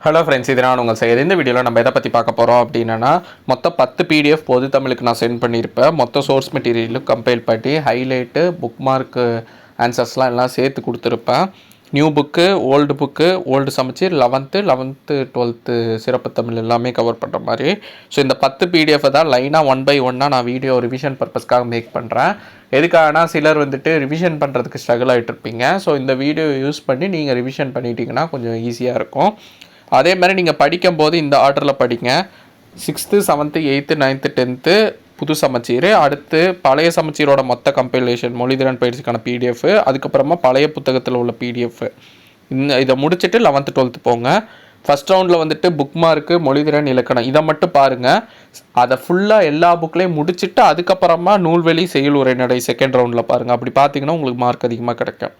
Hello friends, இது நான் உங்கள் செய்கிற இந்த வீடியோவில் நம்ம எதை பற்றி பார்க்க போகிறோம் அப்படின்னா, மொத்தம் 10 பிடிஎஃப் பொது தமிழுக்கு நான் சென்ட் பண்ணியிருப்பேன். மொத்த சோர்ஸ் மெட்டீரியலும் கம்பைல் பண்ணி ஹைலைட்டு புக் மார்க்கு ஆன்சர்ஸ்லாம் எல்லாம் சேர்த்து கொடுத்துருப்பேன். நியூ புக்கு, ஓல்டு சமச்சீர், 11th 12th சிறப்பு தமிழ் எல்லாமே கவர் பண்ணுற மாதிரி. ஸோ இந்த 10 பிடிஎஃப் தான் லைனாக 1 by 1 நான் வீடியோ ரிவிஷன் பர்பஸ்க்காக மேக் பண்ணுறேன். எதுக்காகனா சிலர் ரிவிஷன் பண்ணுறதுக்கு ஸ்ட்ரகிள் ஆகிட்டு இருப்பீங்க. ஸோ இந்த வீடியோ யூஸ் பண்ணி நீங்கள் ரிவிஷன் பண்ணிட்டீங்கன்னா கொஞ்சம் ஈஸியாக இருக்கும். அதே மாதிரி நீங்கள் படிக்கும்போது இந்த ஆர்டரில் படிங்க. 6th 7th 8th 9th 10th புது சமச்சீர், அடுத்து பழைய சமச்சீரோட மொத்த கம்பைலேஷன் மொழிதிறன் பயிற்சிக்கான பிடிஎஃப், அதுக்கப்புறமா பழைய புத்தகத்தில் உள்ள பிடிஎஃப். இதை முடிச்சுட்டு 11th 12th போங்க. ஃபஸ்ட் ரவுண்டில் புக் மார்க்கு, மொழிதிறன், இலக்கணம் இதை மட்டும் பாருங்கள். அதை ஃபுல்லாக எல்லா புக்லேயும் முடிச்சுட்டு அதுக்கப்புறமா நூல்வெளி, செய்யுள், உரைநடை செகண்ட் ரவுண்டில் பாருங்கள். அப்படி பார்த்தீங்கன்னா உங்களுக்கு மார்க் அதிகமாக கிடைக்கும்.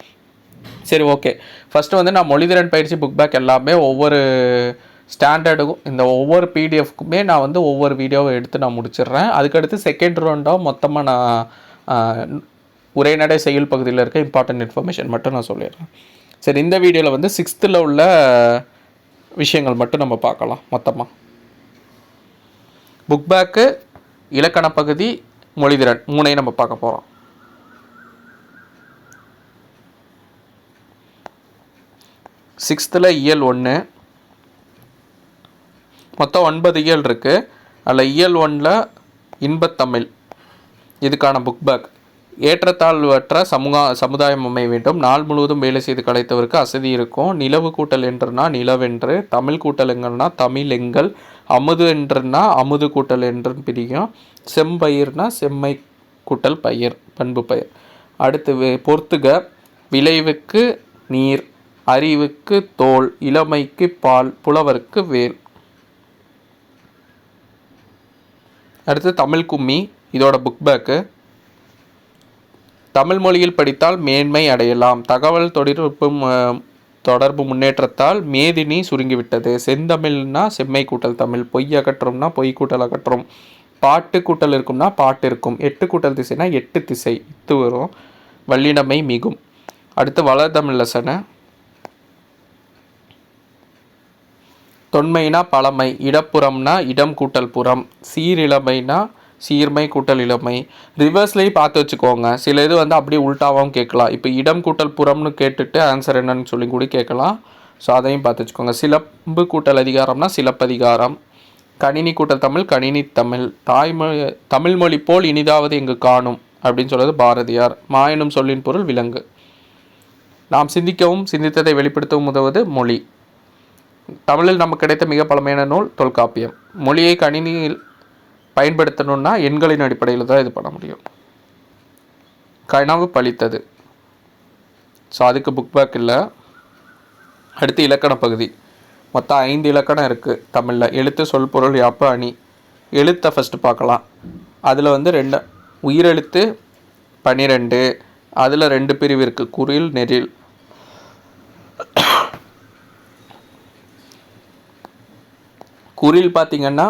சரி, ஓகே. ஃபஸ்ட்டு நான் மொழிதிறன் பயிற்சி புக் பேக் எல்லாமே ஒவ்வொரு ஸ்டாண்டர்டுக்கும் இந்த ஒவ்வொரு பிடிஎஃப்க்குமே நான் ஒவ்வொரு வீடியோவை எடுத்து நான் முடிச்சிடுறேன். அதுக்கடுத்து செகண்ட் ரவுண்டாக மொத்தமாக நான் உரைநடை செய்யுள் பகுதியில் இருக்க இம்பார்ட்டன்ட் இன்ஃபர்மேஷன் மட்டும் நான் சொல்லிடுறேன். சரி, இந்த வீடியோவில் 6th உள்ள விஷயங்கள் மட்டும் நம்ம பார்க்கலாம். மொத்தமாக புக் பேக்கு, இலக்கண பகுதி, மொழிதிறன் 3ஐயும் நம்ம பார்க்க போகிறோம். 6th இயல் 1 மொத்தம் 9 இயல் இருக்குது. அதில் இயல் 1 இன்பத்தமிழ் இதுக்கான புக் பேக். ஏற்றத்தாழ்வற்ற சமுதாயம் அமைய வேண்டும். நாள் முழுவதும் வேலை செய்து கலைத்தவருக்கு அசதி இருக்கும். நிலவு கூட்டல் என்றுனா நிலவென்று, தமிழ் கூட்டல் எங்கள்னா தமிழ் எங்கள், அமுது என்றுனா அமுது கூட்டல் என்றுன்னு பிரியும். செம்பயிர்னா செம்மை கூட்டல் பயிர், பண்பு பயிர். அடுத்து பொறுத்துக. விளைவுக்கு நீர், அறிவுக்கு தோல், இளமைக்கு பால், புலவருக்கு வேல். அடுத்து தமிழ் கும்மி இதோட புக் பேக்கு. தமிழ் மொழியில் படித்தால் மேன்மை அடையலாம். தகவல் தொடர்பு முன்னேற்றத்தால் மேதினி சுருங்கிவிட்டது. செந்தமிழ்னா செம்மை கூட்டல் தமிழ், பொய் அகற்றும்னா பொய் கூட்டல் அகற்றும், பாட்டு கூட்டல் இருக்கும்னா பாட்டு இருக்கும், 8 கூட்டல் திசைனா 8 திசை இத்து வரும், வல்லினமை மிகும். அடுத்து வளர்தமிழ் லசனை. தொன்மைனா பழமை, இடப்புறம்னா இடம் கூட்டல் புறம், சீரிழமைனா சீர்மை கூட்டல் இளமை. ரிவர்ஸ்லேயும் பார்த்து வச்சுக்கோங்க. சில இது அப்படியே உள்டாகவும் கேட்கலாம். இப்போ இடம் கூட்டல் புறம்னு கேட்டுட்டு ஆன்சர் என்னன்னு சொல்லி கூட கேட்கலாம். ஸோ அதையும் பார்த்து வச்சுக்கோங்க. சிலம்பு கூட்டல் அதிகாரம்னா சிலப்பதிகாரம், கணினி கூட்டல் தமிழ் கணினி தமிழ், தமிழ் மொழி போல் இனிதாவது எங்கு காணும் அப்படின்னு சொல்கிறது பாரதியார். மாயனும் சொல்லின் பொருள் விலங்கு. நாம் சிந்திக்கவும் சிந்தித்ததை வெளிப்படுத்தவும் உதவுவது மொழி. தமிழில் நமக்கு கிடைத்த மிக பழமையான நூல் தொல்காப்பியம். மொழியை கணினியில் பயன்படுத்தணுன்னா எண்களின் அடிப்படையில் தான் இது பண்ண முடியும். கனவு பழித்தது. ஸோ அதுக்கு புக் பேக் இல்லை. அடுத்து இலக்கண பகுதி. மொத்தம் 5 இலக்கணம் இருக்குது தமிழில். எழுத்து, சொல், பொருள், யாப்பு, அணி. எழுத்தை ஃபஸ்ட்டு பார்க்கலாம். அதில் 2 உயிரெழுத்து 12. அதில் 2 பிரிவு இருக்குது, குறில், நெறில். குறில் பார்த்திங்கன்னா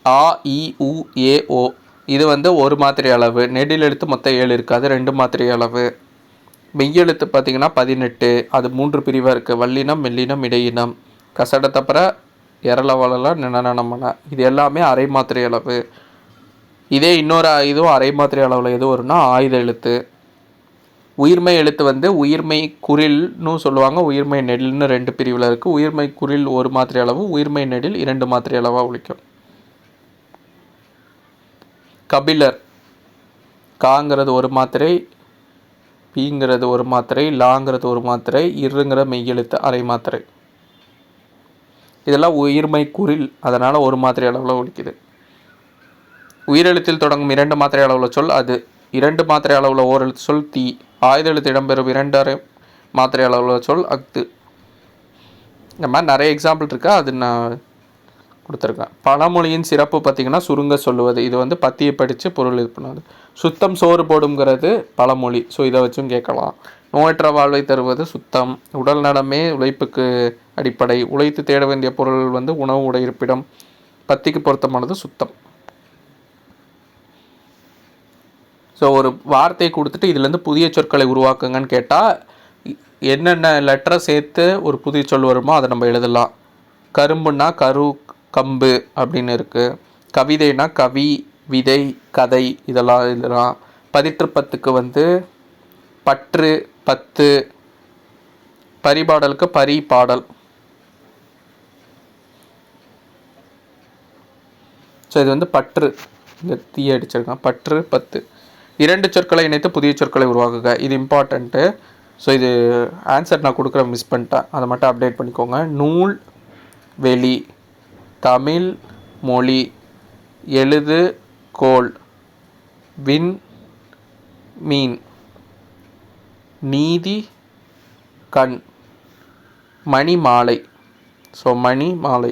ஆ, இ, உ, ஏ, ஓ. இது 1 மாத்திரை அளவு. நெடில் எழுத்து மொத்தம் 7 இருக்குது, அது 2 மாத்திரை அளவு. மெய்யெழுத்து பார்த்திங்கன்னா 18, அது 3 பிரிவாக இருக்குது, வல்லினம், மெல்லினம், இடையினம், கசடத்தப்புற, எரள வளல, நினநமன. இது எல்லாமே அரை மாத்திரை அளவு. இதே இன்னொரு இதுவும் அரை மாத்திரை அளவில் எது வரும்னா ஆயுத எழுத்து. உயிர்மை எழுத்து உயிர்மை குறில்னு சொல்லுவாங்க, உயிர்மை நெடில்னு 2 பிரிவில் இருக்குது. உயிர்மை குறில் 1 மாத்திரை அளவு, உயிர்மை நெடில் 2 மாத்திரை அளவாக ஒழிக்கும். கபிலர். காங்கிறது 1 மாத்திரை, பீங்கிறது 1 மாத்திரை, லாங்கிறது 1 மாத்திரை, இருங்கிற மெய்யெழுத்து அரை மாத்திரை. இதெல்லாம் உயிர்மை குறில், அதனால் 1 மாத்திரை அளவில் ஒழிக்குது. உயிரெழுத்தில் தொடங்கும் 2 மாத்திரை அளவில் சொல் அது. 2 மாத்திரை அளவில் ஓரெழுத்து சொல் தீ. ஆயுத எழுத்து இடம்பெறும் 2 மாத்திரை அளவில் சொல் அக்து. இந்த மாதிரி நிறைய எக்ஸாம்பிள் இருக்கா, அது நான் கொடுத்துருக்கேன். பழமொழியின் சிறப்பு பார்த்திங்கன்னா சுருங்க சொல்லுவது. இது பத்தியை படித்து பொருள் இது பண்ணாது. சுத்தம் சோறு போடுங்கிறது பழமொழி. ஸோ இதை வச்சும் கேட்கலாம். நோயற்ற வாழ்வை தருவது சுத்தம். உடல் நலமே உழைப்புக்கு அடிப்படை. உழைத்து தேட வேண்டிய பொருள் உணவு, உடை, இருப்பிடம். பத்திக்கு பொருத்தமானது சுத்தம். ஸோ ஒரு வார்த்தையை கொடுத்துட்டு இதுலேருந்து புதிய சொற்களை உருவாக்குங்கன்னு கேட்டால் என்னென்ன லெட்டரை சேர்த்து ஒரு புதிய சொல் வருமோ அதை நம்ம எழுதலாம். கரும்புனா கரு, கம்பு அப்படின்னு இருக்குது. கவிதைனா கவி, விதை, கதை இதெல்லாம். பதிற்று பத்துக்கு வந்து பற்று, பத்து. பரிபாடலுக்கு பரி, பாடல். ஸோ இது வந்து பற்று, இந்த தீய அடிச்சிருக்கேன். பற்று, பத்து. 2 சொற்களை இணைத்து புதிய சொற்களை உருவாக்குக. இது இம்பார்ட்டண்ட்டு. ஸோ இது ஆன்சர் நான் கொடுக்குற மிஸ் பண்ணிட்டேன், அதை மட்டும் அப்டேட் பண்ணிக்கோங்க. நூல், வெளி. தமிழ், மொழி. எழுது, கோல். விண், மீன். நீதி, கண். மணி, மாலை. ஸோ மணி, மாலை.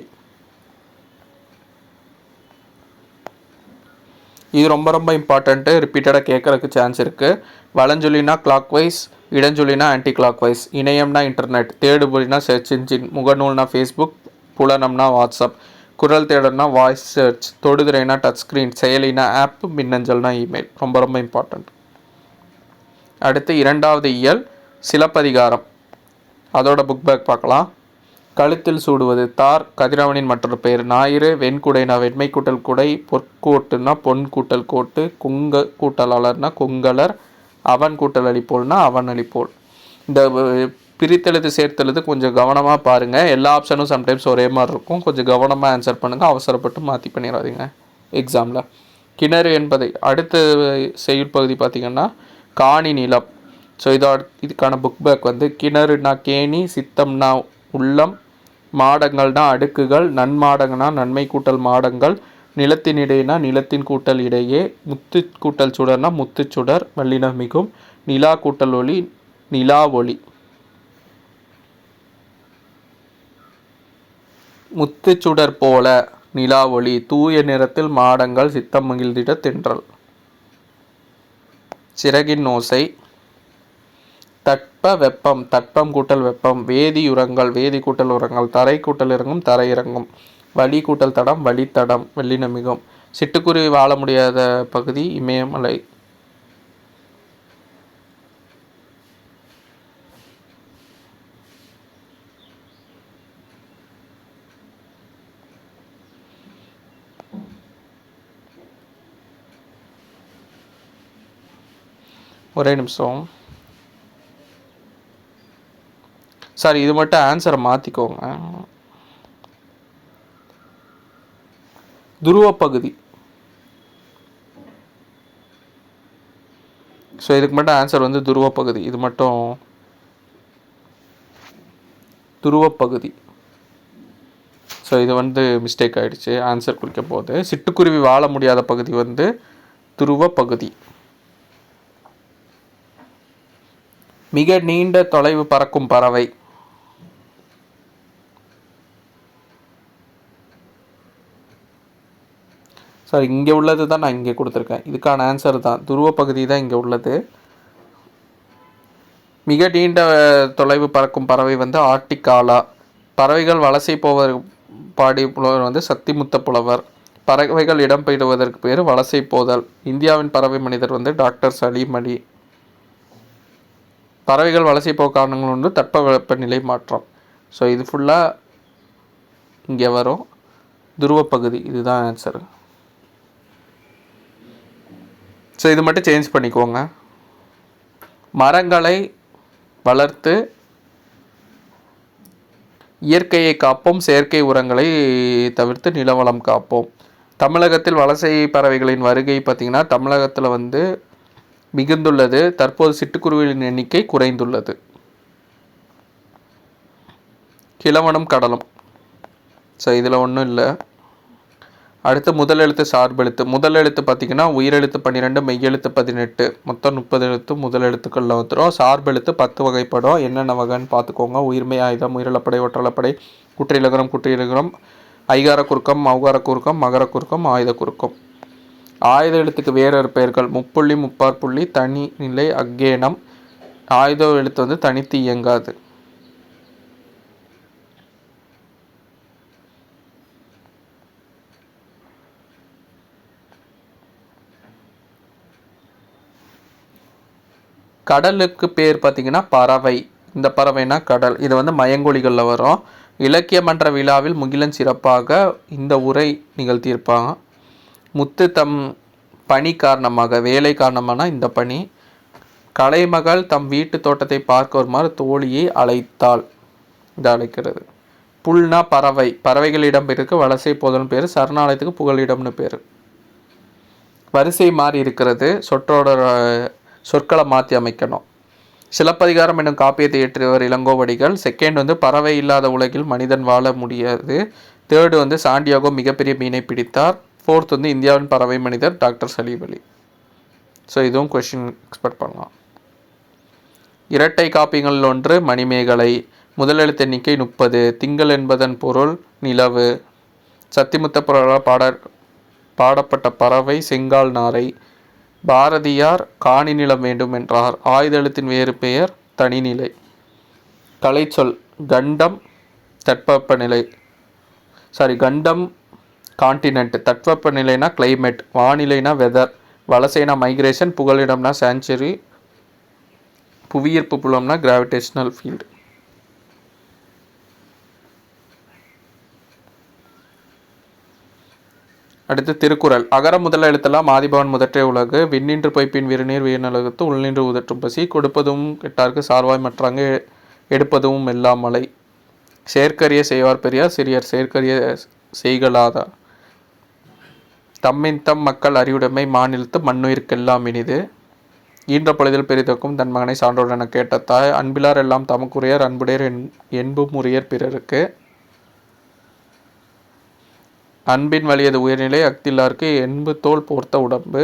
இது ரொம்ப ரொம்ப இம்பார்ட்டண்ட்டு, ரிப்பீட்டடாக கேட்குறதுக்கு சான்ஸ் இருக்குது. வலஞ்சொல்லினா கிளாக் வைஸ், இடஞ்சொல்லினா ஆன்டி கிளாக் வைஸ். இணையம்னா இன்டர்நெட், தேடுபொறினா சர்ச் இன்ஜின், முகநூல்னா ஃபேஸ்புக், புலனம்னா வாட்ஸ்அப், குரல் தேடல்னா வாய்ஸ் சர்ச், தொடுதிரைனா டச் ஸ்க்ரீன், செயலினா ஆப், மின்னஞ்சல்னா இமெயில். ரொம்ப ரொம்ப இம்பார்ட்டண்ட். அடுத்து 2வது இயல் சிலப்பதிகாரம், அதோட புக் பேக் பார்க்கலாம். கழுத்தில் சூடுவது தார், கதிரவனின் மற்றொரு பெயர். ஞாயிறு, வெண்குடைனா வெண்மை கூட்டல் குடை, பொற்கோட்டுனா பொன் கூட்டல் கோட்டு, குங்க கூட்டலாளர்னா கொங்கலர், அவன் கூட்டல் அளிப்போல்னா அவன் அளிப்போல். இந்த பிரித்தெழுத்து சேர்த்தெழுத்து கொஞ்சம் கவனமாக பாருங்கள். எல்லா ஆப்ஷனும் சம்டைம்ஸ் ஒரே மாதிரி இருக்கும், கொஞ்சம் கவனமாக ஆன்சர் பண்ணுங்கள், அவசரப்பட்டு மாற்றி பண்ணிடாதீங்க எக்ஸாமில். கிணறு என்பதை அடுத்த செயற்பகுதி பார்த்திங்கன்னா காணி நிலம். ஸோ இதுக்கான புக் பேக் வந்து கிணறுனா கேணி, சித்தம்னா உள்ளம், மாடங்கள்னா அடுக்குகள், நன்மாடங்கள்னா நன்மை கூட்டல் மாடங்கள், நிலத்தின் இடையேனா நிலத்தின் கூட்டல் இடையே, முத்து கூட்டல் சுடர்னா முத்துச்சுடர் வல்லின மிகும், நிலா கூட்டல் ஒளி நிலா ஒளி. முத்துச்சுடர் போல நிலா ஒளி, தூய நிறத்தில் மாடங்கள், சித்தம் மகிழ்ந்திட தென்றல். சிறகின் ஓசை. தட்ப வெப்பம், தட்பம் கூட்டல் வெப்பம், வேதி உரங்கள், வேதி கூட்டல் உரங்கள், தரை கூட்டல் இறங்கும் தரை இறங்கும், வழி கூட்டல் தடம் வழித்தடம் வெள்ளின மிகும். சிட்டுக்குருவி வாழ முடியாத பகுதி இமயமலை. ஒரே நிமிஷம் சார், இது மட்டும் ஆன்சரை மாற்றிக்கோங்க. துருவ பகுதி. ஸோ இதுக்கு மட்டும் ஆன்சர் வந்து துருவ பகுதி. இது மட்டும் துருவ பகுதி. ஸோ இது வந்து மிஸ்டேக் ஆகிடுச்சு ஆன்சர் குறிக்கும் போது. சிட்டுக்குருவி வாழ முடியாத பகுதி வந்து துருவ பகுதி. மிக நீண்ட தொலைவு பறக்கும் பறவை. சார் இங்கே உள்ளது தான் நான் இங்கே கொடுத்துருக்கேன், இதுக்கான ஆன்சர் தான் துருவ பகுதி தான் இங்கே உள்ளது. மிக நீண்ட தொலைவு பறக்கும் பறவை வந்து ஆர்டிகாலா. பறவைகள் வலசை போவது பாடி புலவர் வந்து சத்திமுத்த புலவர். பறவைகள் இடம்பெயர்வதற்கு பேர் வலசை போதல். இந்தியாவின் பறவை மனிதர் வந்து டாக்டர் சலீம் அலி. பறவைகள் வலசை போக காரணங்கள் வந்து தட்பவெப்பநிலை மாற்றம். ஸோ இது ஃபுல்லாக இங்கே வரும், துருவ பகுதி. இதுதான் ஆன்சரு. ஸோ இது மட்டும் சேஞ்ச் பண்ணிக்கோங்க. மரங்களை வளர்த்து இயற்கையை காப்போம், செயற்கை உரங்களை தவிர்த்து நிலவளம் காப்போம். தமிழகத்தில் வலசை பறவைகளின் வருகை பார்த்திங்கன்னா தமிழகத்தில் வந்து மிகுந்துள்ளது. தற்போது சிட்டுக்குருவிகளின் எண்ணிக்கை குறைந்துள்ளது. கிழவனும் கடலும். ஸோ இதில் ஒன்றும் இல்லை. அடுத்து முதல் எழுத்து சார்பெழுத்து. முதல் எழுத்து பார்த்திங்கன்னா உயிரெழுத்து 12, மெய்யெழுத்து 18, மொத்தம் 30 எழுத்து முதல் எழுத்துக்களில் வந்துடும். சார்பெழுத்து 10 வகைப்படும். என்னென்ன வகைன்னு பார்த்துக்கோங்க. உயிர்மை, ஆயுதம், உயிரிழப்படை, ஒற்றலப்படை, குற்றியலுகரம், குற்றியலுகரம், ஐகார குறுக்கம், மௌகார குறுக்கம், மகர குறுக்கம், ஆயுத குறுக்கம். ஆயுத எழுத்துக்கு வேறொரு பெயர்கள் முப்புள்ளி, முப்பாற்புள்ளி, தனி நிலை, அக்கேனம். ஆயுத எழுத்து வந்து தனித்து இயங்காது. கடலுக்கு பேர் பார்த்திங்கன்னா பறவை. இந்த பறவைனா கடல். இது வந்து மயங்கொலிகளில் வரும். இலக்கிய மன்ற விழாவில் முகிலன் சிறப்பாக இந்த உரை நிகழ்த்தியிருப்பாங்க. முத்து தம் பணி காரணமாக, வேலை காரணமான இந்த பணி. கலைமகள் தம் வீட்டு தோட்டத்தை பார்க்க வருமாறு தோழியை அழைத்தாள். இதை அழைக்கிறது. புல்னா பறவை, பறவைகளிடம் இருக்கு வலசை போதல்னு பேர். சரணாலயத்துக்கு புகலிடம்னு பேர். வரிசை மாறி இருக்கிறது, சொற்களை மாற்றி அமைக்கணும். சிலப்பதிகாரம் என்னும் காப்பியத்தை இயற்றியவர் இளங்கோவடிகள். செகண்ட் வந்து பறவை இல்லாத உலகில் மனிதன் வாழ முடியாது. தேர்டு வந்து சாண்டியாகோ மிகப்பெரிய மீனை பிடித்தார். ஃபோர்த் வந்து இந்தியாவின் பறவை மனிதர் டாக்டர் சலீம் அலி. ஸோ இதுவும் கொஷின் எக்ஸ்பெக்ட் பண்ணலாம். இரட்டை காப்பியங்களில் ஒன்று மணிமேகலை. முதலெழுத்து எண்ணிக்கை 30. திங்கள் என்பதன் பொருள் நிலவு. சத்திமுத்த புறால் பாடப்பட்ட பறவை செங்கால் நாரை. பாரதியார் காணி நிலம் வேண்டும் என்றார். ஆயுதெழுத்தின் வேறு பெயர் தனிநிலை. கலைச்சொல் கண்டம் தட்பவெப்பநிலை, கண்டம் கான்டினென்ட், தட்பவெப்பநிலைனா கிளைமேட், வானிலைனா வெதர், வலசைனா மைக்ரேஷன், புகலிடம்னா சாங்சுரி, புவியீர்ப்பு புலம்னா கிராவிடேஷனல் ஃபீல்டு. அடுத்து திருக்குறள். அகர முதல எழுத்தெல்லாம் ஆதிபவன் முதற்றே உலகு. விண்ணின்று பொய்ப்பின் விருநீர் வீணலகத்து உள்நின்று உதற்றும் பசி. கொடுப்பதும் கெட்டார்க்கு சார்வாய் மற்றாங்க எடுப்பதும் எல்லாம் மலை. செயற்கரிய செய்வார் பெரியார் சிறியர் செயற்கரிய செய்கலாதா. தம்மின் தம் மக்கள் அறிவுடைமை மாநிலத்து மண்ணுயிர்க்கெல்லாம் இனிது. ஈன்ற பொழுதில் பெரிதொக்கும் தன் மகனை சான்றோர் என கேட்ட தாய். அன்பிலார் எல்லாம் தமக்குரியர் அன்புடையர் என்பும் உரியர் பிறருக்கு. அன்பின் வலியது உயர்நிலை அக்தில்லாருக்கு என்பு தோல் போர்த்த உடம்பு.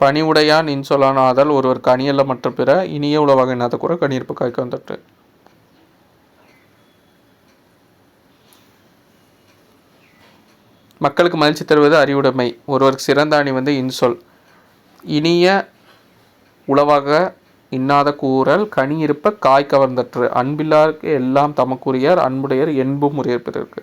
பணிவுடையான் இன்சொலானாதல் ஒருவர் கனியல்ல மற்ற பிற. இனிய உளவாக இன்னாத கூட கணியிருப்பு காய்க்க வந்துட்டு. மக்களுக்கு மகிழ்ச்சி தருவது அறிவுடைமை. ஒருவருக்கு சிறந்த அணி வந்து இன்சொல். இனிய உளவாக இன்னாத கூறல் கனி இருப்ப காய் கவர்ந்தற்று. அன்பில்லாருக்கு எல்லாம் தமக்குரியர் அன்புடையர் என்பும் உரியர் பிறருக்கு.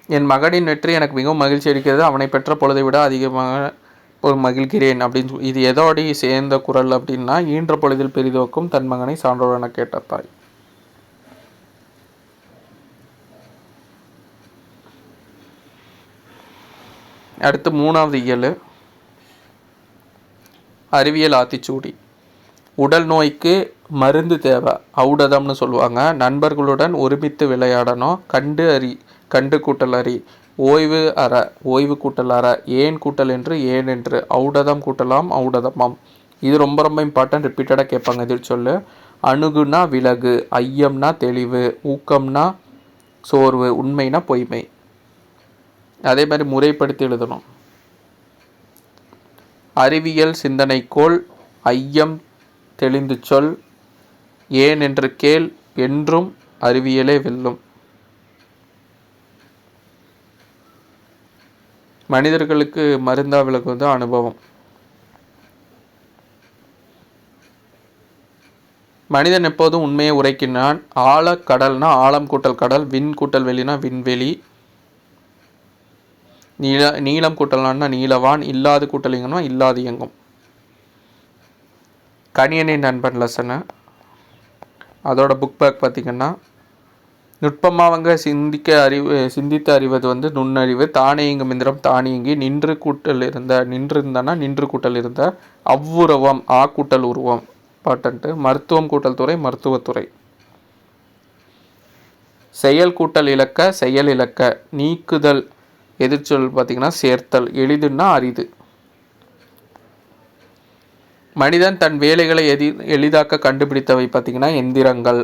என் மகனின் வெற்றி எனக்கு மிகவும் மகிழ்ச்சி அளிக்கிறது. அவனை பெற்ற பொழுதை விட அதிகமாக மகிழ்கிறேன் அப்படின்னு. இது எதோடி சேர்ந்த குரல் அப்படின்னா, ஈன்ற பொழுதில் பெரிதோக்கும் தன் மகனை சான்றோர் என கேட்ட தாய். அடுத்து 3வது இயல் அறிவியல் ஆத்திச்சூடி. உடல் நோய்க்கு மருந்து தேவை, ஔடதம்னு சொல்லுவாங்க. நண்பர்களுடன் ஒருமித்து விளையாடணும். கண்டு கூட்டல் அறி. ஓய்வு அற, ஓய்வு கூட்டல் அற. ஏன் கூட்டல் என்று ஏன் என்று. ஔடதம் கூட்டலாம் ஔடதமாம். இது ரொம்ப ரொம்ப இம்பார்ட்டன்ட், ரிப்பீட்டடாக கேட்பாங்க. இதில் சொல்லு. அணுகுனா விலகு, ஐயம்னா தெளிவு, ஊக்கம்னா சோர்வு, உண்மைனா பொய்மை. அதே மாதிரி முறைப்படுத்தி எழுதணும். அறிவியல் சிந்தனைக்கோள், ஐயம் தெளிந்து சொல், ஏன் என்று கேள், என்றும் அறிவியலே வெல்லும். மனிதர்களுக்கு மருந்தா விலகுவது அனுபவம். மனிதன் எப்போதும் உண்மையை உரைக்கின்றான். ஆழ கடல்னா ஆழம் கூட்டல் கடல், விண் கூட்டல் வெளினா விண்வெளி, நீளம் கூட்டல்னா நீளவான், இல்லாது கூட்டலிங்கன்னா இல்லாது இயங்கும். கணியனின் நண்பன் லெசனு. அதோட புக் பேக் பார்த்திங்கன்னா, நுட்பமாக அவங்க சிந்தித்து அறிவது வந்து நுண்ணறிவு. தானே இங்கும் இந்திரம் தானியங்கி. நின்று கூட்டல் இருந்த அவ்வுருவம் ஆ கூட்டல் உருவம் பாட்டன்ட்டு. மருத்துவம் கூட்டல் துறை மருத்துவத்துறை. செயல் கூட்டல் இலக்க செயல் இலக்க. நீக்குதல் எதிர்ச்சொல் பார்த்திங்கன்னா சேர்த்தல். எளிதுன்னா அரிது. மனிதன் தன் வேலைகளை எளிதாக்க கண்டுபிடித்தவை பார்த்திங்கன்னா எந்திரங்கள்.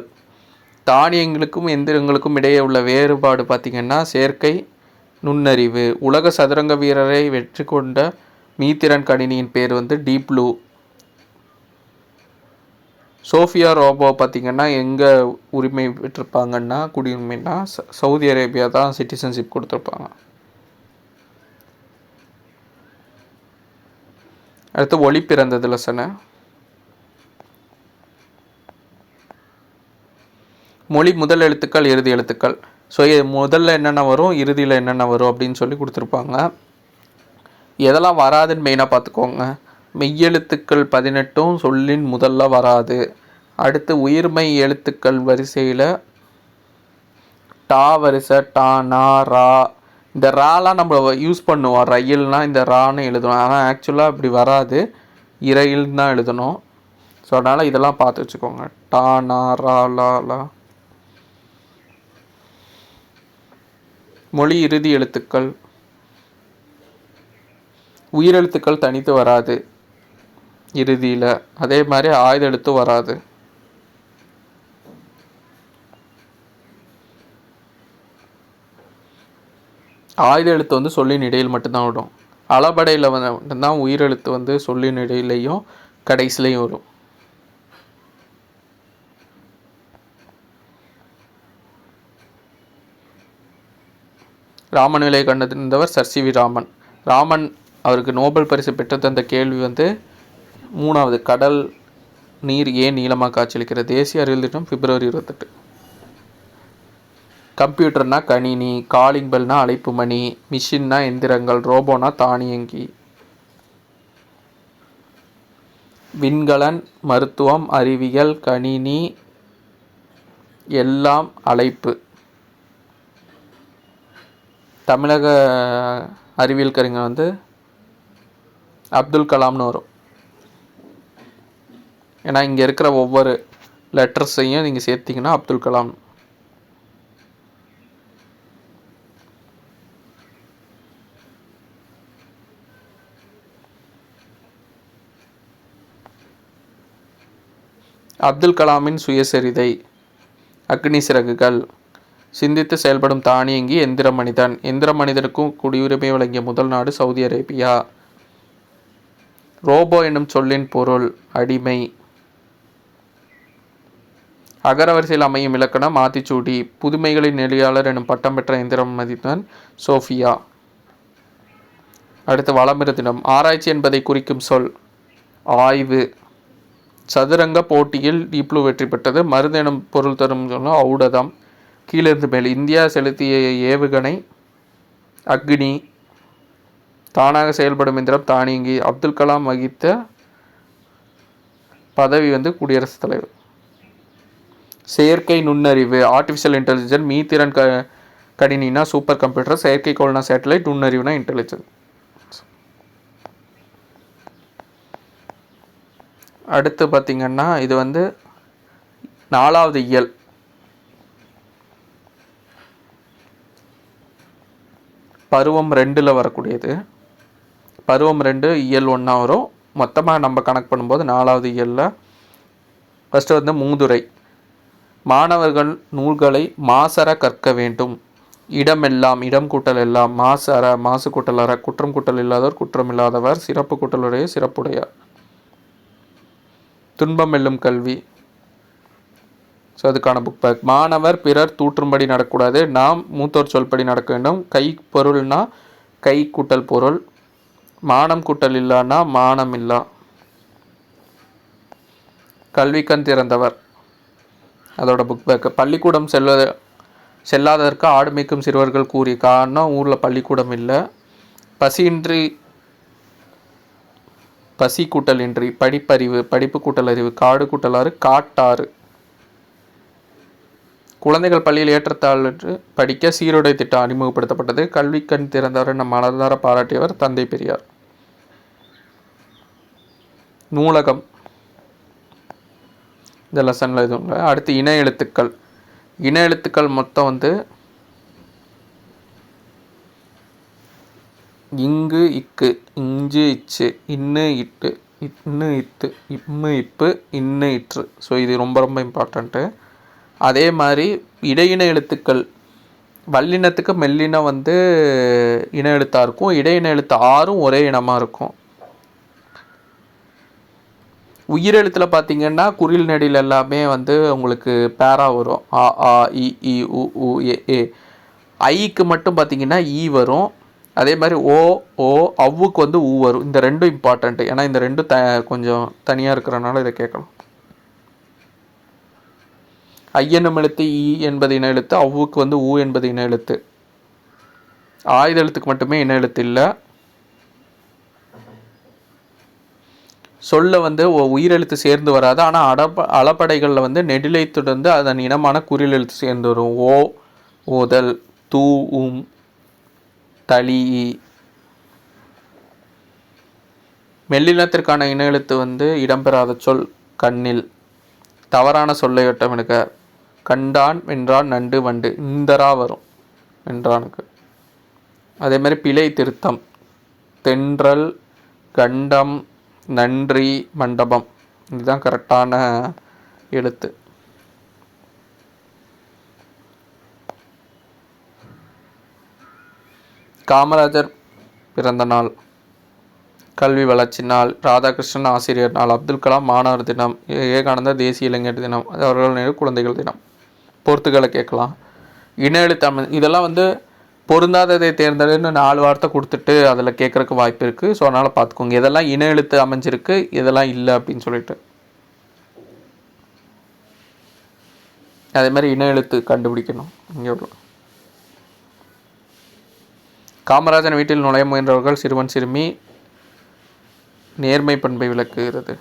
தானியங்களுக்கும் எந்திரங்களுக்கும் இடையே உள்ள வேறுபாடு பார்த்திங்கன்னா செயற்கை நுண்ணறிவு. உலக சதுரங்க வீரரை வெற்றி கொண்ட மீத்திறன் கணினியின் பேர் வந்து டீப் ப்ளூ. சோஃபியா ரோபோ பார்த்திங்கன்னா எங்கே உரிமை பெற்றிருப்பாங்கன்னா, குடியுரிமைனா சவுதி அரேபியா தான் சிட்டிசன்ஷிப் கொடுத்துருப்பாங்க. அடுத்து ஒளி பிறந்தது லெசனு. மொழி முதல் எழுத்துக்கள் இறுதி எழுத்துக்கள். ஸோ இது முதல்ல என்னென்ன வரும், இறுதியில் என்னென்ன வரும் அப்படின்னு சொல்லி கொடுத்துருப்பாங்க. எதெல்லாம் வராதுன்னு மெயினாக பார்த்துக்கோங்க. மெய்யெழுத்துக்கள் 18 சொல்லின் முதல்ல வராது. அடுத்து உயிர்மெய் எழுத்துக்கள் வரிசையில் டா வரிசை டா நா ரா. இந்த ராலாம் நம்ம யூஸ் பண்ணுவோம், ரயில்னால் இந்த ரான்னு எழுதணும். ஆனால் ஆக்சுவலாக இப்படி வராது, இரயில்னு தான் எழுதணும். ஸோ அதனால் இதெல்லாம் பார்த்து வச்சுக்கோங்க. டா நா ரா லா லா. மொழி இறுதி எழுத்துக்கள். உயிரெழுத்துக்கள் தனித்து வராது இறுதியில். அதே மாதிரி ஆயுத எழுத்து வராது. ஆயுத எழுத்து வந்து சொல்லின் இடையில் மட்டும்தான் விடும். அளபடையில் வந்து மட்டும்தான் உயிரெழுத்து வந்து சொல்லின் இடையிலையும் கடைசிலையும் வரும். ராமன் விலை கண்டறிந்தவர் sir C V Raman. Raman அவருக்கு நோபல் பரிசு பெற்று தந்த கேள்வி வந்து 3வது, கடல் நீர் ஏன் நீளமாக காட்சியளிக்கிறது. தேசிய அறிவியல் தினம் பிப்ரவரி 28. கம்ப்யூட்டர்னா கணினி, காலிங் பெல்னா அழைப்பு மணி, மிஷின்னா எந்திரங்கள், ரோபோனா தானியங்கி. விண்கலன், மருத்துவம், அறிவியல், கணினி எல்லாம் அழைப்பு. தமிழக அறிவியல் கலைஞர் வந்து அப்துல் கலாம்னு வரும். ஏன்னா இங்கே இருக்கிற ஒவ்வொரு லெட்டர்ஸையும் நீங்கள் சேர்த்திங்கன்னா அப்துல் கலாம். அப்துல் கலாமின் சுயசரிதை. அக்னி சிறகுகள். சிந்தித்து செயல்படும் தானியங்கி எந்திர மனிதன். எந்திர மனிதனுக்கும் குடியுரிமை வழங்கிய முதல் நாடு சவுதி அரேபியா. ரோபோ என்னும் சொல்லின் பொருள் அடிமை. அகரவரிசையில் அமையும் இலக்கணம் ஆத்திச்சூடி. புதுமைகளின் நெறியாளர் எனும் பட்டம் பெற்ற எந்திர மனிதன் சோஃபியா. அடுத்து வளமிரு தினம். ஆராய்ச்சி என்பதை குறிக்கும் சொல் ஆய்வு. சதுரங்க போட்டியில் டீப்ளூ வெற்றி பெற்றது. மருந்து எனும் பொருள் தரும் சொல்ல ஔடதம். கீழிருந்து மேல். இந்தியா செலுத்திய ஏவுகணை அக்னி. தானாக செயல்படும் எந்திரம் தானியங்கி. அப்துல் கலாம் வகித்த பதவி வந்து குடியரசுத் தலைவர். செயற்கை நுண்ணறிவு ஆர்டிஃபிஷியல் இன்டெலிஜென்ஸ். மீத்திறன் கணினினா சூப்பர் கம்ப்யூட்டர். செயற்கைக்கோள்னா சேட்டலைட். நுண்ணறிவுனா இன்டெலிஜென்ஸ். அடுத்து பார்த்திங்கன்னா இது வந்து 4வது இயல். பருவம் 2ல் வரக்கூடியது. பருவம் 2 இயல் 1 வரும். மொத்தமாக நம்ம கணக்கு பண்ணும்போது 4வது இயலில் ஃபஸ்ட்டு வந்து மூதுரை. மாணவர்கள் நூல்களை மாசற கற்க வேண்டும். இடமெல்லாம் இடம் கூட்டல் எல்லாம். மாசற மாசு கூட்டல் அற. குற்றம் கூட்டல் இல்லாதவர் குற்றம் இல்லாதவர். சிறப்பு கூட்டலுடைய சிறப்புடையார். துன்பம் வெல்லும் கல்வி. ஸோ அதுக்கான புக் பேக். மாணவர் பிறர் தூற்றும்படி நடக்கக்கூடாது. நாம் மூத்தோர் சொல்படி நடக்க வேண்டும். கை பொருள்னா கை கூட்டல் பொருள். மானம் கூட்டல் இல்லான்னா மானம் இல்லா. கல்விக்கண் திறந்தவர் அதோட புக் பேக். பள்ளிக்கூடம் செல்லாததற்கு ஆடு மேய்க்கும் சிறுவர்கள் கூறிய காரணம் ஊரில் பள்ளிக்கூடம் இல்லை. பசி கூட்டல் இன்றி. படிப்பறிவு படிப்பு கூட்டல் அறிவு. காடு கூட்டலாறு காட்டாறு. குழந்தைகள் பள்ளியில் ஏற்றத்தாழ்வு படிக்க சீருடை திட்டம் அறிமுகப்படுத்தப்பட்டது. கல்வி கண் திறந்தவர் நம் மனதார பாராட்டியவர் தந்தை பெரியார். நூலகம் இந்த லெசனில் இது உண்டு. அடுத்து இன எழுத்துக்கள். இன எழுத்துக்கள் மொத்தம் வந்து இங்கு இக்கு இஞ்சு இச்சு இன்னு இட்டு இன்னு இத்து இம்மு இப்பு இன்னு இற்று. ஸோ இது ரொம்ப ரொம்ப இம்பார்ட்டண்ட்டு. அதே மாதிரி இடையின எழுத்துக்கள். வல்லினத்துக்கு மெல்லினம் வந்து இன எழுத்தாக இருக்கும். இடையின எழுத்து 6ம் ஒரே இனமாக இருக்கும். உயிரெழுத்தில் பார்த்திங்கன்னா குறில் நெடில் எல்லாமே வந்து உங்களுக்கு பேரா வரும். ஆ ஆ இ இ உ உ ஏ ஏ. ஐக்கு மட்டும் பார்த்திங்கன்னா ஈ வரும். அதே மாதிரி ஓ ஓ அவ்வுக்கு வந்து ஊ வரும். இந்த ரெண்டும் இம்பார்ட்டண்ட்டு. ஏன்னா இந்த ரெண்டும் கொஞ்சம் தனியாக இருக்கிறனால இதை கேட்கலாம். ஐ என்னும் எழுத்து ஈ என்பது இன எழுத்து, அவ்வுக்கு வந்து ஊ என்பது இன எழுத்து. ஆயுத எழுத்துக்கு மட்டுமே இன எழுத்து இல்லை. சொல்ல வந்து உயிரெழுத்து சேர்ந்து வராது. ஆனால் அளபடைகளில் வந்து நெடிலைத்துடன் அதன் இனமான குறில் எழுத்து சேர்ந்து வரும். ஓ, ஓதல், தூ, உம், தளி. மெல்லினத்திற்கான இன எழுத்து வந்து இடம்பெறாத சொல் கண்ணில். தவறான சொல்லையொட்டம் எடுக்க கண்டான், வென்றான், நண்டு, வண்டு இந்தரா வரும் வென்றானுக்கு. அதே மாதிரி பிழை திருத்தம் தென்றல், கண்டம், நன்றி, மண்டபம் இதுதான் கரெக்டான எழுத்து. காமராஜர் பிறந்த நாள், கல்வி வளர்ச்சி நாள், ராதாகிருஷ்ணன் ஆசிரியர் நாள், அப்துல் கலாம் மாணவர் தினம், விவேகானந்தா தேசிய இளைஞர் தினம், அவர்கள் குழந்தைகள் தினம். பொறுத்துக்களை கேட்கலாம். இன எழுத்து இதெல்லாம் வந்து பொருந்தாததை தேர்ந்தெடுன்னு 4 வார்த்தை கொடுத்துட்டு அதில் கேட்குறக்கு வாய்ப்பு இருக்குது. ஸோ அதனால் பார்த்துக்கோங்க இதெல்லாம் இன எழுத்து அமைஞ்சிருக்கு, இதெல்லாம் இல்லை அப்படின்னு சொல்லிட்டு. அதே மாதிரி இன எழுத்து கண்டுபிடிக்கணும். இங்கே காமராஜன் வீட்டில் நுழைய முயன்றவர்கள் சிறுவன் சிறுமி நேர்மை பண்பை விளக்குகிறது.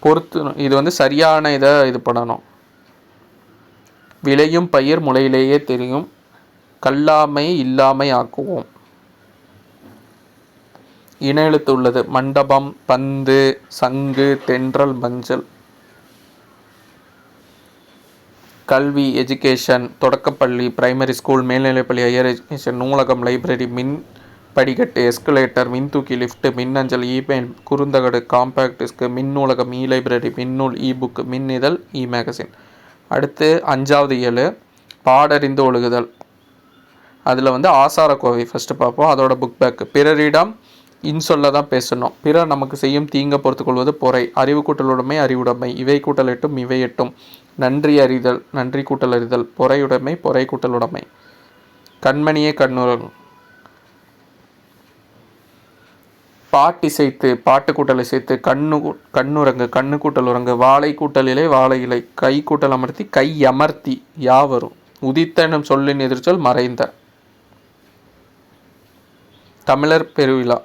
பொறுத்து இது வந்து சரியான இதை இது பண்ணணும். விளையும் பயிர் முளையிலேயே தெரியும், கல்லாமை இல்லாமை ஆக்குவோம். இன எழுத்து உள்ளது மண்டபம், பந்து, சங்கு, தென்றல், மஞ்சள். கல்வி எஜுகேஷன் தொடக்கப்பள்ளி, பிரைமரி ஸ்கூல், மேல்நிலைப்பள்ளி, ஹையர் எஜுகேஷன், நூலகம், லைப்ரரி, மின் படிக்கட்டு, எஸ்கலேட்டர், மின்தூக்கி, லிஃப்ட், மின்னஞ்சல், இமெயில், குறுந்தகடு, காம்பேக்ட் டிஸ்க், மின் நூலகம், இ லைப்ரரி, மின்னூல், இ புக், மின் இதழ், இ மேகசின். அடுத்து 5வது இயல் பாடறிந்து ஒழுகுதல். அதில் வந்து ஆசார கோவை ஃபஸ்ட்டு பார்ப்போம், அதோட புக் பேக். பிறரிடம் இன்சொல்ல தான் பேசணும். பிறர் நமக்கு செய்யும் தீங்க பொறுத்து கொள்வது பொறை. அறிவு கூட்டலுடைமை, அறிவுடைமை, இவை கூட்டல் எட்டும், இவை எட்டும். நன்றி அறிதல், நன்றி கூட்டல் அறிதல், பொறையுடைமை, பொறை கூட்டலுடைமை. கண்மணியே கண்ணுறங்கும், பாட்டிசைத்து, பாட்டு கூட்டல் இசைத்து, கண்ணுறங்கு, கண்ணு கூட்டல் உறங்கு, வாழை கூட்டல் இலை, வாழை இலை, கை கூட்டல் அமர்த்தி, கை அமர்த்தி யா வரும். உதித்த எனும் சொல்லின் எதிர்ச்சொல் மறைந்த. தமிழர் பெருவிழா.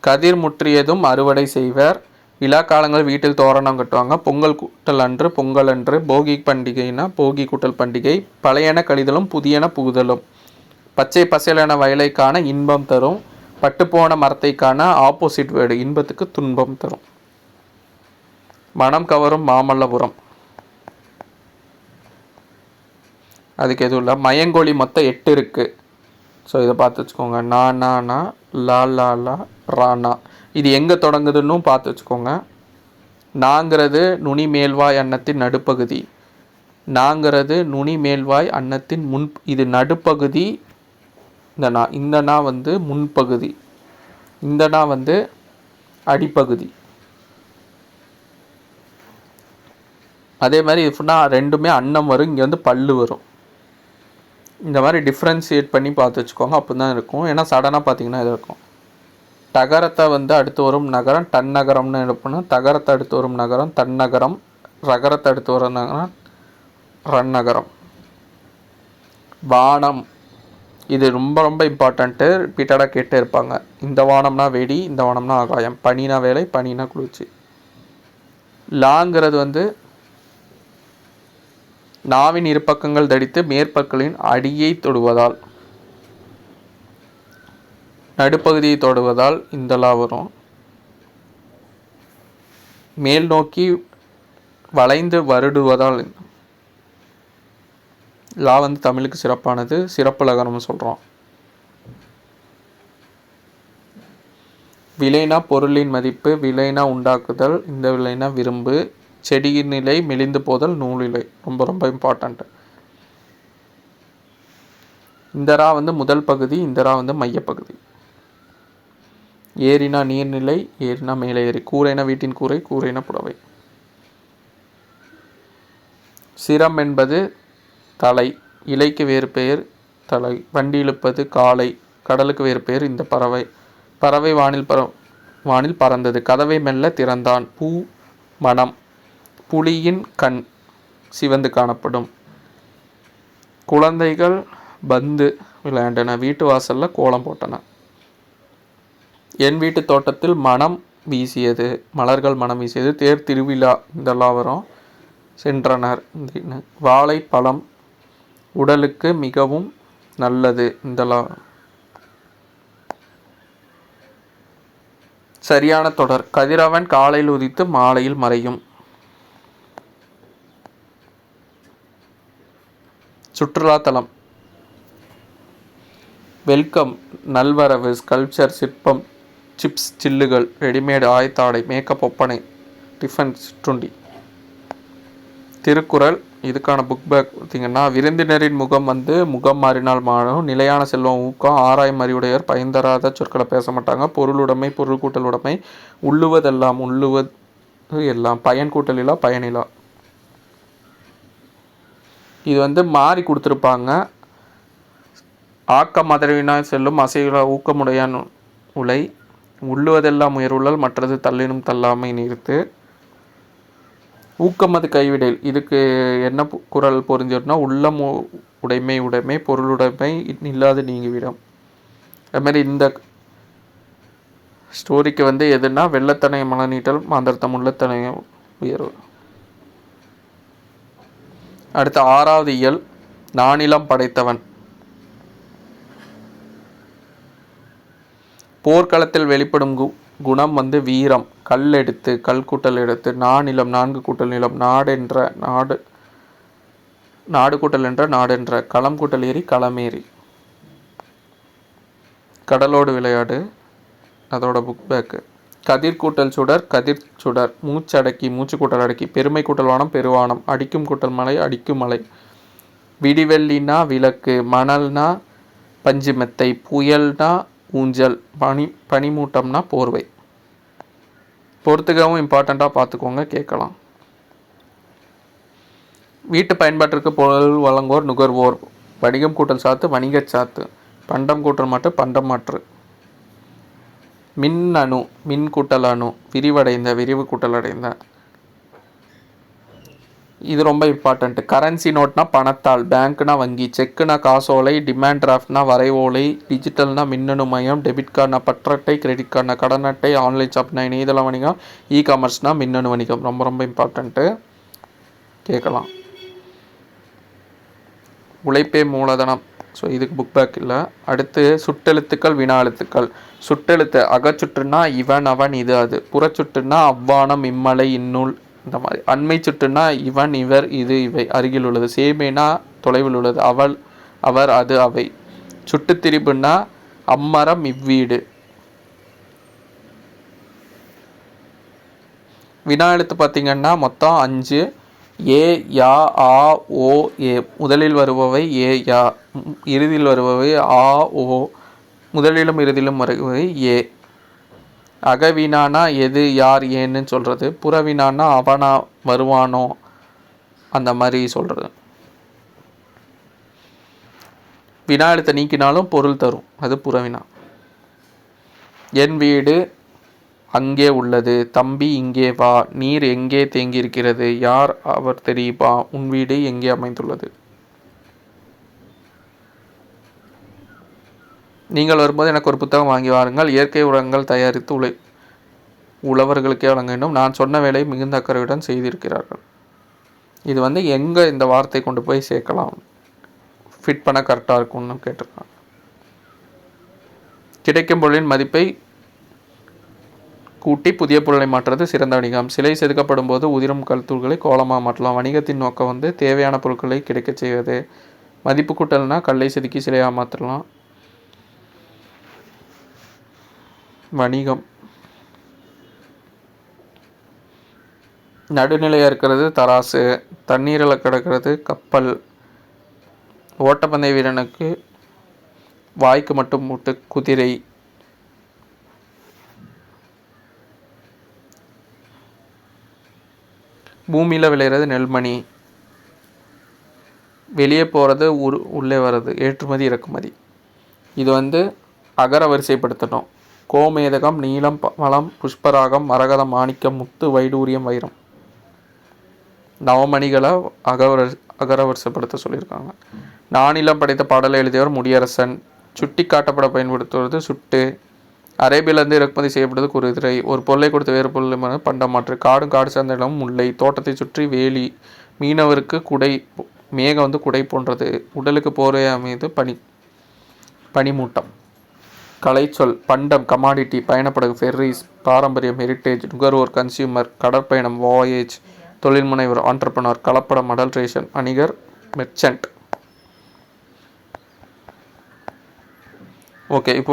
கதிர் முற்றியதும் அறுவடை செய்வர். விழா காலங்கள் வீட்டில் தோரணம் கட்டுவாங்க. பொங்கல் கூட்டல் அன்று, பொங்கல் அன்று. போகி பண்டிகைனா போகி கூட்டல் பண்டிகை. பழையன கழிதலும் புதியன புகுதலும். பச்சை பசேலென வயலை காண இன்பம் தரும். பட்டுப்போன மரத்தை காண ஆப்போசிட் வேர்டு இன்பத்துக்கு துன்பம் தரும். மனம் கவரும் மாமல்லபுரம். அதுக்கு எதுவும் இல்லை. மயங்கொழி மொத்தம் 8 இருக்குது. ஸோ இதை பார்த்து வச்சுக்கோங்க. நானா, லா லா லா, ரானா. இது எங்கே தொடங்குதுன்னு பார்த்து வச்சுக்கோங்க. நாங்கிறது நுனி மேல்வாய் அன்னத்தின் நடுப்பகுதி. நாங்கிறது நுனி மேல்வாய் அன்னத்தின் முன், இது நடுப்பகுதி. இந்த நா வந்து முன்பகுதி, இந்த நா வந்து அடிப்பகுதி. அதே மாதிரி இதுனா ரெண்டுமே அன்னம் வரும், இங்கே வந்து பல்லு வரும். இந்த மாதிரி டிஃப்ரென்ஷியேட் பண்ணி பார்த்து வச்சுக்கோங்க, அப்போ தான் இருக்கும். ஏன்னா சடனாக பார்த்தீங்கன்னா இது இருக்கும். தகரத்தை வந்து அடுத்து வரும் நகரம் தன்னகரம்னு எடுப்பணும். தகரத்தை அடுத்து வரும் நகரம் தன்னகரம். ரகரத்தை அடுத்து வரும் நகரம் ரன்னகரம். வானம், இது ரொம்ப ரொம்ப இம்பார்ட்டண்ட்டு, ரிப்பீட்டடாக கேட்டே இருப்பாங்க. இந்த வானம்னா வெடி, இந்த வானம்னா ஆகாயம். பனினா வேலை, பனினா குளிர்ச்சி. லாங்கிறது வந்து நாவின் இருபக்கங்கள் தடித்து மேற்பற்களின் அடியை தொடுவதால், நடுப்பகுதியை தொடுவதால் இந்த லா வரும். மேல் நோக்கி வளைந்து வருடுவதால் லா வந்து தமிழுக்கு சிறப்பானது, சிறப்பு லகரம்னு சொல்கிறோம். விலைனா பொருளின் மதிப்பு, விலைனா உண்டாக்குதல், இந்த விலைனா விரும்பு. செடியின் நிலை மெலிந்து போதல், நூலிலை ரொம்ப ரொம்ப இம்பார்ட்டண்ட்டு. இந்த ரா வந்து முதல் பகுதி, இந்த ரா வந்து மையப்பகுதி. ஏரினா நீர்நிலை, ஏரினா மேலே ஏறி. கூரைனா வீட்டின் கூரை, கூரைனா புடவை. சிரம் என்பது தலை, இலைக்கு வேறு பெயர் தலை. வண்டி இழுப்பது காளை, கடலுக்கு வேறு பெயர் இந்த பறவை. பறவை வானில் வானில் பறந்தது. கதவை மெல்ல திறந்தான். பூ மணம். புலியின் கண் சிவந்து காணப்படும். குழந்தைகள் பந்து விளையாண்டன. வீட்டு வாசல்ல கோலம் போட்டன. என் வீட்டு தோட்டத்தில் மனம் வீசியது. மலர்கள் மனம் வீசியது. தேர் திருவிழா இதெல்லாம் வரும். சென்றனர். வாழைப்பழம் உடலுக்கு மிகவும் நல்லது இதெல்லாம். சரியான தொடர். கதிரவன் காலையில் உதித்து மாலையில் மறையும். சுற்றுலாத்தலம். வெல்கம், நல்வரவு, ஸ்கல்ப்சர், சிற்பம், சிப்ஸ், சில்லுகள், ரெடிமேடு, ஆயத்தாடை, மேக்கப், ஒப்பனை, டிஃபன், சிற்றுண்டி. திருக்குறள். இதுக்கான புக் பேக் பார்த்திங்கன்னா, விருந்தினரின் முகம் முகம் மாறினால் மாறும். நிலையான செல்வம் ஊக்கம். ஆராயும் அறிவுடையர். பயன்தராத சொற்களை பேச மாட்டாங்க. பொருளுடைமை, பொருள் கூட்டல் உடைமை. உள்ளுவதெல்லாம், உள்ளுவது எல்லாம். பயன் கூட்டலிலா, பயனிலா. இது மாறி கொடுத்துருப்பாங்க. ஆக்கம் மதவினால் செல்லும். அசைகள ஊக்கமுடையான் உலை. உள்ளுவதெல்லாம் உயர்வுள்ளல். மற்றது தள்ளினும் தள்ளாமை நிறுத்து. ஊக்கமது கைவிடல். இதுக்கு என்ன குறள் பொருந்தினா, உள்ளம் உடைமை உடைமை, பொருளுடைமை இல்லாது நீங்கிவிடும். அதுமாதிரி இந்த ஸ்டோரிக்கு எதுனா வெள்ளத்தனை மலநீட்டல், மாந்தர்த்தம் உள்ளத்தனை உயர்வு. அடுத்த 6வது இயல். நானிலம் படைத்தவன். போர்க்களத்தில் வெளிப்படும் குணம் வீரம். கல் எடுத்து, கல் கூட்டல் எடுத்து. நானிலம் 4 கூட்டல் நிலம். நாடென்ற நாடு, நாடு கூட்டல் என்ற நாடென்ற. களம் கூட்டல் ஏறி, களமேறி. கடலோடு விளையாடு அதோட புக் பேக்கு. கதிர் கூட்டல் சுடர், கதிர் சுடர். மூச்சடக்கி, மூச்சு கூட்டல் அடக்கி. பெருமை கூட்டல் வானம், பெருவானம். அடிக்கும் கூட்டல் மலை, அடிக்கும் மலை. விடிவெள்ளினா விளக்கு. மணல்னா பஞ்சுமெத்தை. புயல்னா ஊஞ்சல். பனிமூட்டம்னா போர்வை. பொறுத்துக்கவும் இம்பார்ட்டண்ட்டாக பார்த்துக்கோங்க, கேட்கலாம். வீட்டு பயன்பாட்டிற்கு பொருள் வழங்குவோர் நுகர்வோர். வணிகம் கூட்டல் சாத்து, வணிகச் சாத்து. பண்டம் கூட்டல் மாட்டு, பண்டம் மாற்று. மின் அணு, மின் கூட்டல் அணு. விரிவடைந்த, விரிவு கூட்டல் அடைந்த. இது ரொம்ப இம்பார்ட்டன்ட். கரன்சி நோட்னா பணத்தால். பேங்க்னா வங்கி. செக்குனா காசோலை. டிமாண்ட் டிராஃப்ட்னா வரைவோலை. டிஜிட்டல்னா மின்னணு மையம். டெபிட் கார்டுனா பற்றட்டை. கிரெடிட் கார்டுனா கடன் அட்டை. ஆன்லைன் ஷாப்னா இணையதள வணிகம். இ காமர்ஸ்னா மின்னணு வணிகம். ரொம்ப ரொம்ப இம்பார்ட்டன்ட்டு, கேட்கலாம். உழைப்பே மூலதனம். ஸோ இதுக்கு புக் பேக் இல்லை. அடுத்து சுட்டெழுத்துக்கள், வினா எழுத்துக்கள். சுட்டெழுத்து அகச்சுட்டுனா இவன் அவன் இது அது. புறச்சுட்டுனா அவ்வானம் இம்மலை இந்நூல் இந்த மாதிரி. அண்மை சுட்டுனா இவன் இவர் இது இவை அருகில் உள்ளது. சேமேனா தொலைவில் உள்ளது. அவள் அவர் அது அவை. சுட்டு திரிபுனா அம்மரம் இவ்வீடு. வினா எழுத்து பார்த்திங்கன்னா மொத்தம் 5. ஏ, யா, ஆ, ஓ, ஏ. முதலில் வருபவை ஏ, யா. இறுதியில் வருபவை ஆ, ஓ. முதலிலும் இறுதியிலும் வருபவை ஏ. அகவினானா எது, யார், ஏன்னு சொல்கிறது. புறவினானா அவனா வருவானோ அந்த மாதிரி சொல்கிறது. வினா எழுத்தை நீக்கினாலும் பொருள் தரும், அது புறவினா. என் வீடு அங்கே உள்ளது. தம்பி இங்கே வா. நீர் எங்கே தேங்கியிருக்கிறது. யார் அவர் தெரியுமா. உன் வீடு எங்கே அமைந்துள்ளது. நீங்கள் வரும்போது எனக்கு ஒரு புத்தகம் வாங்கி வாருங்கள். இயற்கை உரங்கள் தயாரித்து உழவர்களுக்கே வழங்க வேண்டும். நான் சொன்ன வேலை மிகுந்த அக்கறையுடன் செய்திருக்கிறார்கள். இது எங்கே இந்த வார்த்தை கொண்டு போய் சேர்க்கலாம், ஃபிட் பண்ண கரெக்டாக இருக்கும்னு கேட்டிருக்காங்க. கிடைக்கும் பொருளின் மதிப்பை கூட்டி புதிய பொருளை மாற்றுறது சிறந்த வணிகம். சிலை செதுக்கப்படும் போது உதிரும் கல்தூள்களை கோலமாக மாற்றலாம். வணிகத்தின் நோக்கம் தேவையான பொருட்களை கிடைக்க செய்வது. மதிப்பு கூட்டல்னா கல்லை செதுக்கி சிலையாக மாற்றலாம். வணிகம். நடுநிலையாக இருக்கிறது தராசு. தண்ணீரில் கிடக்கிறது கப்பல். ஓட்டப்பந்தய வீரனுக்கு வாய்க்கு மட்டும் மூட்டு குதிரை. பூமியில் விளையிறது நெல்மணி. வெளியே போகிறது உள்ளே வர்றது ஏற்றுமதி இறக்குமதி. இது அகர வரிசைப்படுத்தணும். கோமேதகம், நீலம், மலம், புஷ்பராகம், மரகதம், மாணிக்கம், முத்து, வைடூரியம், வைரம். நவமணிகளை அகரவரிசைப்படுத்த சொல்லியிருக்காங்க. நானிலம் படைத்த பாடலை எழுதியவர் முடியரசன். சுட்டி காட்டப்பட பயன்படுத்துவது சுட்டு. அரேபியிலிருந்து இறக்குமதி செய்யப்படுவது குதிரை. ஒரு பொருளை கொடுத்த வேறு பொருள் பண்டமாற்று. காடும் காடு சார்ந்த இடம் முல்லை. தோட்டத்தை சுற்றி வேலி. மீனவருக்கு குடை. மேகம் குடை போன்றது. உடலுக்கு போர்வை அமைது பனிமூட்டம். கலைச்சொல் பண்டம் கமாடிட்டி. பயணப்படகு ஃபெர்ரிஸ். பாரம்பரியம் ஹெரிட்டேஜ். நுகர்வோர் கன்சியூமர். கடற்பயணம் வாயேஜ். தொழில் முனைவர் ஆண்டர்பனர். கலப்படம் அடல்ட்ரேஷன். வணிகர் மெர்ச்சன்ட். ஓகே, இப்போ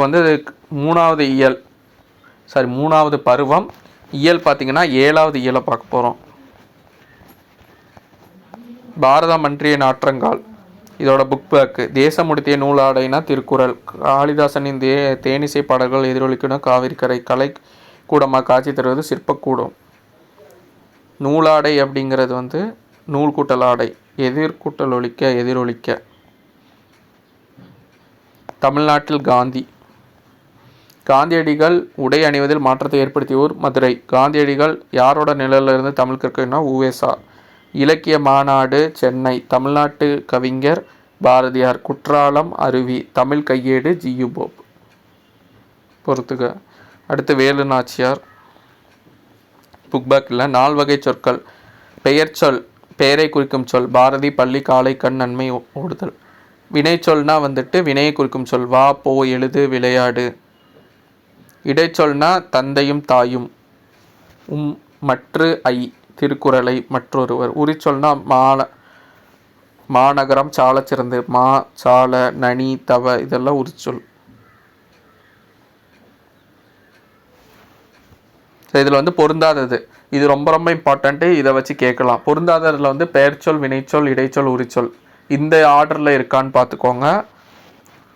மூணாவது பருவம் இயல் பார்த்திங்கன்னா 7வது இயலை பார்க்க போகிறோம். பாரதம் அன்றிய நாற்றங்கால். இதோட புக் பேக்கு. தேசம் உடுத்திய நூலாடைனா திருக்குறள். காளிதாசனின் தேனிசை பாடல்கள் எதிரொலிக்கணும் காவிரிக்கரை. கலை கூடமாக காட்சி தருவது சிற்பக்கூடம். நூலாடை அப்படிங்கிறது நூல் கூட்டல் ஆடை. எதிர்கூட்டல் ஒழிக்க எதிரொலிக்க. தமிழ்நாட்டில் காந்தியடிகள் உடை அணிவதில் மாற்றத்தை ஏற்படுத்திய ஊர் மதுரை. காந்தியடிகள் யாரோட நிழலிருந்து தமிழ் கற்கனா உவேசா. இலக்கிய மாநாடு சென்னை. தமிழ்நாட்டு கவிஞர் பாரதியார். குற்றாலம் அருவி. தமிழ் கையேடு ஜியு போப். பொறுத்துக. அடுத்து வேலு நாச்சியார். புக் பேக்கில் 4 வகை சொற்கள். பெயர் சொல் பெயரை குறிக்கும் சொல். பாரதி பள்ளி காலை கண் நன்மை ஓடுதல். வினைச்சொல்னா வினையை குறிக்கும் சொல். வா போ எழுது விளையாடு. இடைச்சொல்னா தந்தையும் தாயும். மற்று ஐ திருக்குறளை மற்றொருவர். உரிச்சொல்னா மாநகரம் சால சிறந்து. மா சால நனி தவ இதெல்லாம் உரிச்சொல். இதில் பொருந்தாதது இது ரொம்ப ரொம்ப இம்பார்ட்டண்ட்டு. இதை வச்சு கேட்கலாம். பொருந்தாததில் பெயர்ச்சொல் வினைச்சொல் இடைச்சொல் உரிச்சொல் இந்த ஆர்டரில் இருக்கான்னு பார்த்துக்கோங்க.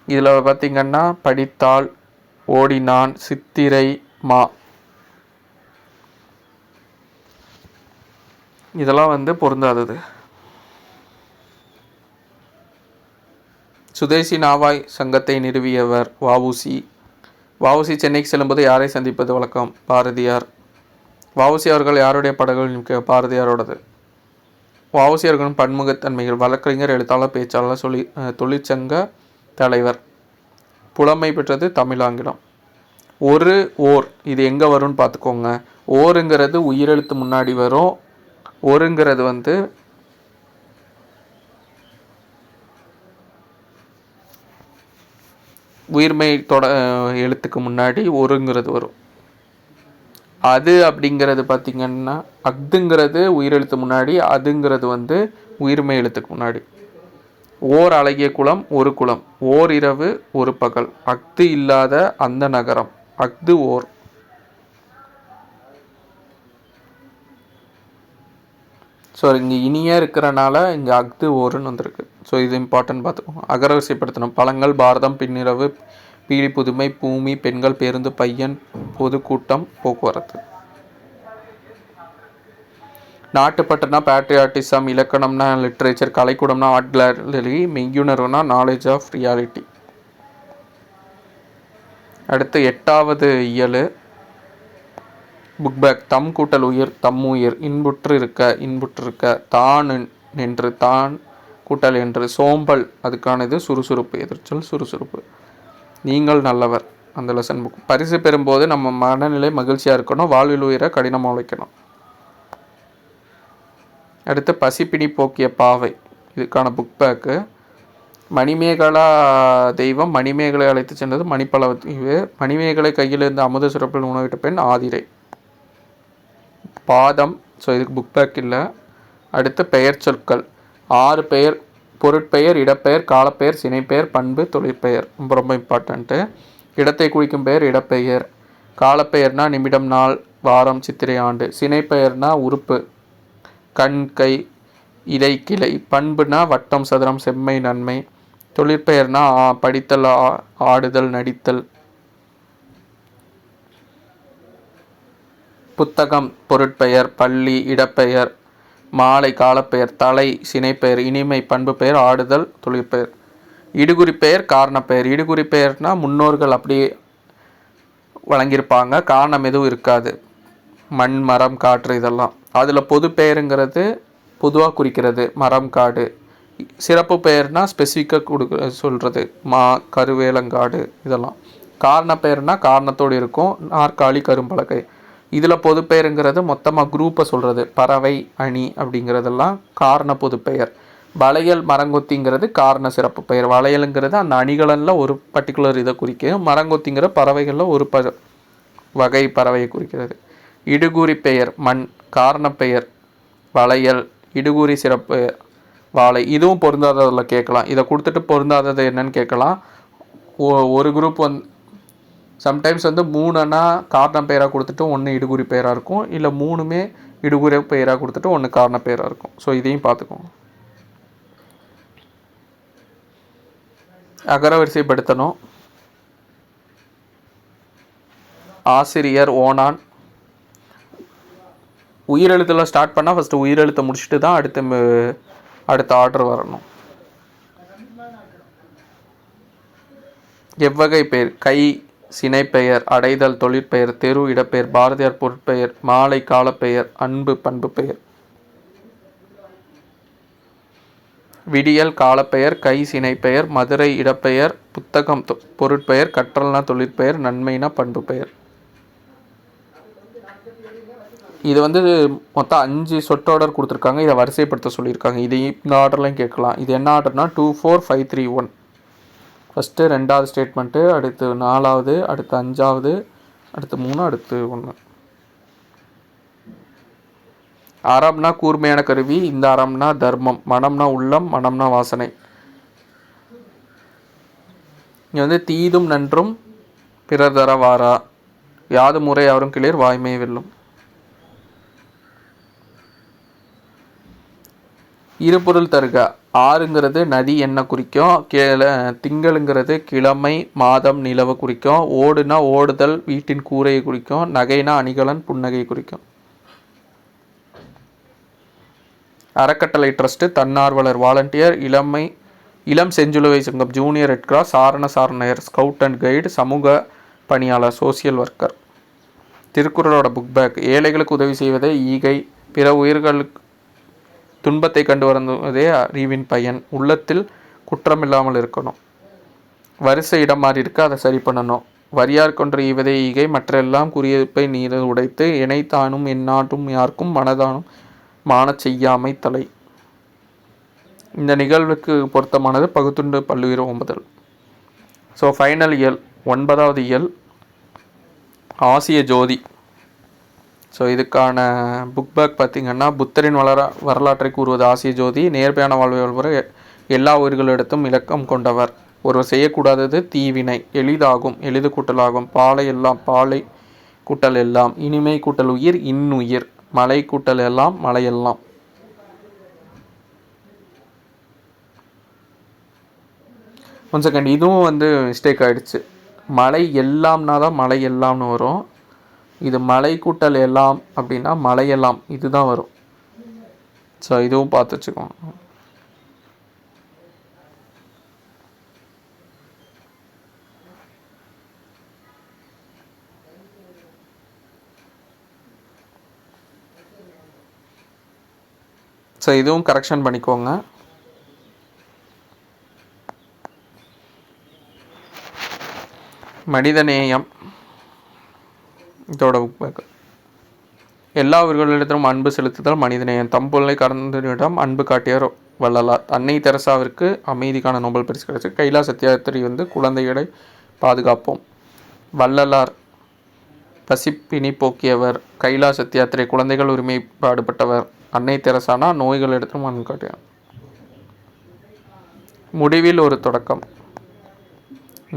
இதில் பார்த்திங்கன்னா படித்தாள், ஓடினான், சித்திரை, மா இதெல்லாம் பொருந்தாதது. சுதேசி நாவாய் சங்கத்தை நிறுவியவர் வஉசி. வஉசி சென்னைக்கு செல்லும்போது யாரை சந்திப்பது வழக்கம்? பாரதியார். வஉசி அவர்கள் யாருடைய படங்கள்? பாரதியாரோடது. வஉசி அவர்களின் பன்முகத்தன்மைகள். வழக்கறிஞர், எழுத்தாளர், பேச்சாளர், தொழிற்சங்க தலைவர். புலமை பெற்றது தமிழ் ஆங்கிலம். ஓர் இது எங்கே வரும்னு பார்த்துக்கோங்க. ஓருங்கிறது உயிரெழுத்து முன்னாடி வரும். ஒருங்கிறது உயிர்மை எழுத்துக்கு முன்னாடி ஒருங்கிறது வரும். அது அப்படிங்கிறது பார்த்திங்கன்னா அக்துங்கிறது உயிரெழுத்து முன்னாடி, அதுங்கிறது உயிர்மை எழுத்துக்கு முன்னாடி. ஓர் அழகிய குளம் ஒரு குளம். ஓர் இரவு ஒரு பகல். அக்து இல்லாத அந்த நகரம். அக்து ஓர். ஸோ இங்கே இனியே இருக்கிறனால இங்கே அக்து ஓருன்னு வந்திருக்கு. ஸோ இது இம்பார்ட்டன்ட் பார்த்துக்கோங்க. அகரவரிசைப்படுத்தணும். பழங்கள் பாரதம், பின்னிரவு, பீலி புதுமை, பூமி, பெண்கள், பேருந்து, பையன், பொதுக்கூட்டம், போக்குவரத்து. நாட்டுப்பற்றுனா பேட்ரியாட்டிசம். இலக்கணம்னா லிட்ரேச்சர். கலைக்கூடம்னா ஆர்ட் கேலரி. மெய்யுணர்வுனா நாலேஜ் ஆஃப் ரியாலிட்டி. அடுத்து 8வது இயல் புக் பேக். தம் கூட்டல் உயிர் தம்முயிர். இன்புற்று இருக்க. தான் நின்று தான் கூட்டல் என்று. சோம்பல் அதுக்கானது சுறுசுறுப்பு. எதிர்ச்சொல் சுறுசுறுப்பு. நீங்கள் நல்லவர் அந்த லெசன் புக். பரிசு பெறும்போது நம்ம மனநிலை மகிழ்ச்சியாக இருக்கணும். வாழ்வில் உயிரை கடினமாக உழைக்கணும். அடுத்து பசிப்பினி போக்கிய பாவை இதுக்கான புக் பேக்கு. மணிமேகலா தெய்வம் மணிமேகலை அழைத்து சென்றது மணிப்பலவ தீவு. மணிமேகலை கையில் இருந்த அமுத சுரப்பில் உணவிட்ட பெண் ஆதிரை. பாதம். ஸோ இதுக்கு புக் பேக் இல்லை. அடுத்து பெயர் சொற்கள். 6 பெயர். பொருட்பெயர், இடப்பெயர், காலப்பெயர், சினைப்பெயர், பண்பு, தொழிற்பெயர். ரொம்ப ரொம்ப இம்பார்ட்டண்ட்டு. இடத்தை குறிக்கும் பெயர் இடப்பெயர். காலப்பெயர்னா நிமிடம், நாள், வாரம், சித்திரை, ஆண்டு. சினைப்பெயர்னா உறுப்பு, கண், கை, இடை, கிளை. பண்புனா வட்டம், சதுரம், செம்மை, நன்மை. தொழிற்பெயர்னா படித்தல், ஆடுதல், நடித்தல். புத்தகம் பொருட்பெயர். பள்ளி இடப்பெயர். மாலை காலப்பெயர். தலை சினைப்பெயர். இனிமை பண்பு பெயர். ஆடுதல் தொழிற்பெயர். இடுகுறி பெயர் காரணப்பெயர். இடுகுறி பெயர்னா முன்னோர்கள் அப்படியே வழங்கியிருப்பாங்க. காரணம் எதுவும் இருக்காது. மண், மரம், காற்று இதெல்லாம். அதில் பொது பெயருங்கிறது பொதுவாக குறிக்கிறது மரம், காடு. சிறப்பு பெயர்னால் ஸ்பெசிஃபிக்காக சொல்கிறது கருவேலங்காடு இதெல்லாம். காரண பெயர்னால் காரணத்தோடு இருக்கும். நாற்காலி, கரும்பலகை. இதில் பொது பெயருங்கிறது மொத்தமாக குரூப்பை சொல்கிறது. பறவை, அணி அப்படிங்கிறதெல்லாம் காரண பொது பெயர். வளையல், மரங்கொத்திங்கிறது காரண சிறப்பு பெயர். வளையலுங்கிறது அந்த அணிகளில் ஒரு பர்டிகுலர் இதை குறிக்கும். மரங்கொத்திங்கிற பறவைகளில் ஒரு வகை பறவையை குறிக்கிறது. இடுகூறி பெயர் மண், காரண பெயர் வளையல், இடுகூறி சிறப்பு வாழை. இதுவும் பொருந்தாததில் கேட்கலாம். இதை கொடுத்துட்டு பொருந்தாதது என்னன்னு கேட்கலாம். ஒரு குரூப் சம்டைம்ஸ் 3னா காரண பெயராக கொடுத்துட்டு 1 இடுகுறி பெயராக இருக்கும். இல்லை 3மே இடுகுறி பெயராக கொடுத்துட்டு 1 காரண பெயராக இருக்கும். ஸோ இதையும் பார்த்துக்கோங்க. அகரவரிசைப்படுத்தணும். ஆசிரியர், ஓனான். உயிரெழுத்தில் ஸ்டார்ட் பண்ணால் ஃபஸ்ட்டு உயிரெழுத்தை முடிச்சுட்டு தான் அடுத்த ஆர்டர் வரணும். எவ்வகை பெயர் கை, சினைப்பெயர், அடைதல், தொழிற்பெயர், தெரு, இடப்பெயர், பாரதியார் பொருட்பெயர், மாலை, காலப்பெயர், அன்பு, பண்பு பெயர். விடியல் காலப்பெயர், கை சினைப்பெயர், மதுரை இடப்பெயர், புத்தகம் பொருட்பெயர், கற்றல்னா தொழிற்பெயர், நன்மைனா பண்பு பெயர். இது மொத்தம் 5 சொற்றொடர் கொடுத்துருக்காங்க. இதை வரிசைப்படுத்த சொல்லியிருக்காங்க. இது இந்த ஆர்டர்லையும் கேட்கலாம். இது என்ன ஆர்டர்னா 2 4 5 3 1. ஃபஸ்ட்டு 2வது ஸ்டேட்மெண்ட்டு, அடுத்து 4வது, அடுத்து 5வது, அடுத்து 3, அடுத்து 1. அறம்னா கூர்மையான கருவி. இந்த அறம்னா தர்மம். மனம்னா உள்ளம், மனம்னா வாசனை. இங்கே தீதும் நன்றும் பிறர் தர வாரா, யாது முறை அவரும் கிளிர் வாய்மை வெல்லும். இருபொருள் தருக. ஆறுங்கிறது நதி என்ன குறிக்கும். திங்களுங்கிறது கிழமை, மாதம், நிலவு குறிக்கும். ஓடுனா ஓடுதல், வீட்டின் கூரையை குறிக்கும். நகைனா அணிகலன், புன்னகை குறிக்கும். அறக்கட்டளை ட்ரஸ்ட், தன்னார்வலர் வாலண்டியர், இளம் செஞ்சிலுவை சங்கம், ஜூனியர் ரெட் கிராஸ், சாரணர், ஸ்கவுட் அண்ட் கைடு, சமூக பணியாளர், சோசியல் ஒர்க்கர். திருக்குறளோட புக் பேக். ஏழைகளுக்கு உதவி செய்வதே ஈகை, பிற உயிர்களுக்கு துன்பத்தை கண்டு வருவதே அறிவின் பயன். உள்ளத்தில் குற்றமில்லாமல் இருக்கணும். வரிசை இடம் மாறி இருக்க, அதை சரி பண்ணணும். வரியார் கொன்ற ஈவதே ஈகை, மற்றெல்லாம் குறியப்பை நீர் உடைத்து இணைத்தானும் எந்நாட்டும் யாருக்கும் மனதானும் மானச் செய்யாமை தலை. இந்த நிகழ்வுக்கு பொருத்தமானது பகுத்துண்டு பல்லுயிர் ஓம்புதல். ஸோ ஃபைனல் இயல் 9வது இயல் ஆசிய ஜோதி. ஸோ இதுக்கான புக் பேக் பார்த்திங்கன்னா, புத்தரின் வரலாற்றை கூறுவது ஆசிய ஜோதி. நேர்மையான வாழ்வை வாழ்வர், எல்லா உயிர்களிடத்தும் இலக்கம் கொண்டவர். ஒருவர் செய்யக்கூடாதது தீவினை, எளிதாகும், எளிது கூட்டலாகும். பாலை எல்லாம், பாலை கூட்டல் எல்லாம். இனிமை கூட்டல் உயிர், இன்னுயிர். மலை கூட்டல் எல்லாம், மலையெல்லாம். ஒன் செகண்ட், இதுவும் மிஸ்டேக் ஆகிடுச்சு. மலை எல்லாம்னா தான் மலை எல்லாம்னு வரும். இது மலை கூட்டல் எல்லாம் அப்படின்னா மலையெல்லாம் இதுதான் வரும். ஸோ இதுவும் பார்த்து வச்சுக்கோங்க. ஸோ இதுவும் கரெக்ஷன் பண்ணிக்கோங்க. மனிதநேயம் இதோட புக் பேக். எல்லா உயிர்களிடத்திலும் அன்பு செலுத்துதல் மனிதநேயம். தம்பொருளை கறந்தனிடம் அன்பு காட்டியர் வள்ளலார். அன்னை தெரசாவிற்கு அமைதிக்கான நோபல் பரிசு கிடைச்சு. கைலா சத்யாத்திரி குழந்தைகளை பாதுகாப்போம். வள்ளலார் பசிப்பினி போக்கியவர். கைலா சத்யாத்திரை குழந்தைகள் உரிமை பாடுபட்டவர். அன்னை தெரசானா நோய்களிடத்திலும் அன்பு காட்டியவர். முடிவில் ஒரு தொடக்கம்.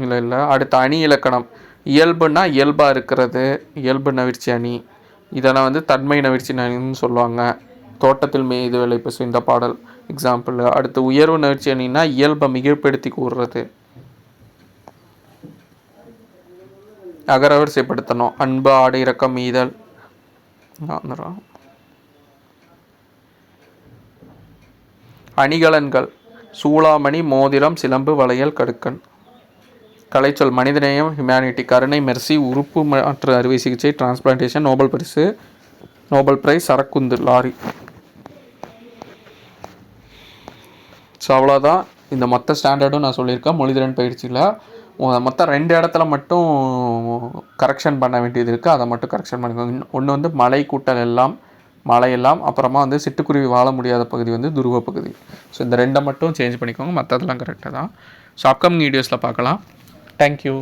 இல்லை அடுத்த அணி இலக்கணம். இயல்புனா இயல்பாக இருக்கிறது, இயல்பு நவிர்ச்சி அணி. இதெல்லாம் தன்மை நவிர்ச்சி அணின்னு சொல்லுவாங்க. தோட்டத்தில் மேய்து விளைப்பசு இந்த பாடல் எக்ஸாம்பிள். அடுத்து உயர்வு நவிர்ச்சி அணின்னா இயல்பை மிகப்படுத்தி கூறுறது. அகரவரிசைப்படுத்தணும். அன்பு, ஆடு, இரக்கம், மீதல். அணிகலன்கள். சூளாமணி, மோதிரம், சிலம்பு, வளையல், கடுக்கன். கலைச்சொல் மனிதநேயம், ஹியூமனிட்டி, கருணை, மெர்சி, உறுப்பு மாற்று அறுவை சிகிச்சை, டிரான்ஸ்பிளான்டேஷன், நோபல் பிரைஸ், சரக்குந்து, லாரி. ஸோ அவ்வளோதான். இந்த மொத்த ஸ்டாண்டர்டும் நான் சொல்லியிருக்கேன் மொழிதிறன் பயிற்சியில். மொத்தம் 2 இடத்துல மட்டும் கரெக்ஷன் பண்ண வேண்டியது இருக்குது. அதை மட்டும் கரெக்ஷன் பண்ணிக்கோங்க. ஒன்று வந்து மலை கூட்டல் எல்லாம், மலையெல்லாம், அப்புறமா வந்து சிட்டுக்குருவி வாழ முடியாத பகுதி வந்து துருவ பகுதி. ஸோ இந்த 2 மட்டும் சேஞ்ச் பண்ணிக்கோங்க, மற்றதெல்லாம் கரெக்டாக தான். ஸோ அப்கமிங் வீடியோஸில் பார்க்கலாம். தேங்க்யூ.